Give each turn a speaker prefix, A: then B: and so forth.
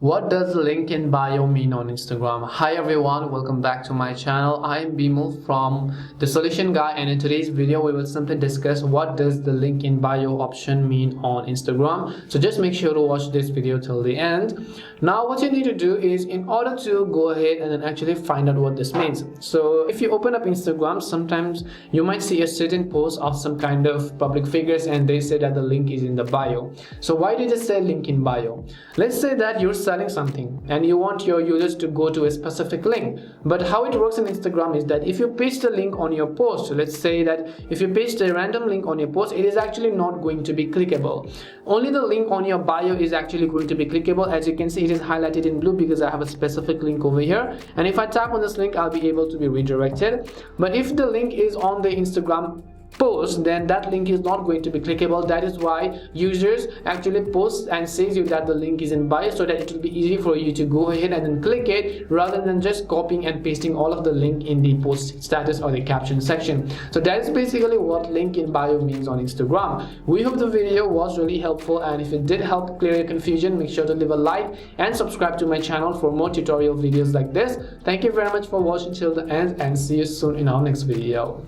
A: What does link in bio mean on Instagram? Hi everyone, welcome back to my channel. I am Bimal from The Solution Guy, and in today's video we will simply discuss what does the link in bio option mean on Instagram. So just make sure to watch this video till the end. Now what you need to do is, in order to go ahead and then actually find out what this means. So if you open up Instagram, sometimes you might see a certain post of some kind of public figures and they say that the link is in the bio. So why did they say link in bio? Let's say that you're selling something and you want your users to go to a specific link, but how it works in Instagram is that if you paste a link on your post, so let's say that if you paste a random link on your post, it is actually not going to be clickable. Only the link on your bio is actually going to be clickable. As you can see, it is highlighted in blue because I have a specific link over here, and if I tap on this link, I'll be able to be redirected. But if the link is on the Instagram post, then that link is not going to be clickable. That is why users actually post and says you that the link is in bio, so that it will be easy for you to go ahead and then click it rather than just copying and pasting all of the link in the post status or the caption section. So that is basically what link in bio means on Instagram. We hope the video was really helpful, and if it did help clear your confusion, make sure to leave a like and subscribe to my channel for more tutorial videos like this. Thank you very much for watching till the end, and see you soon in our next video.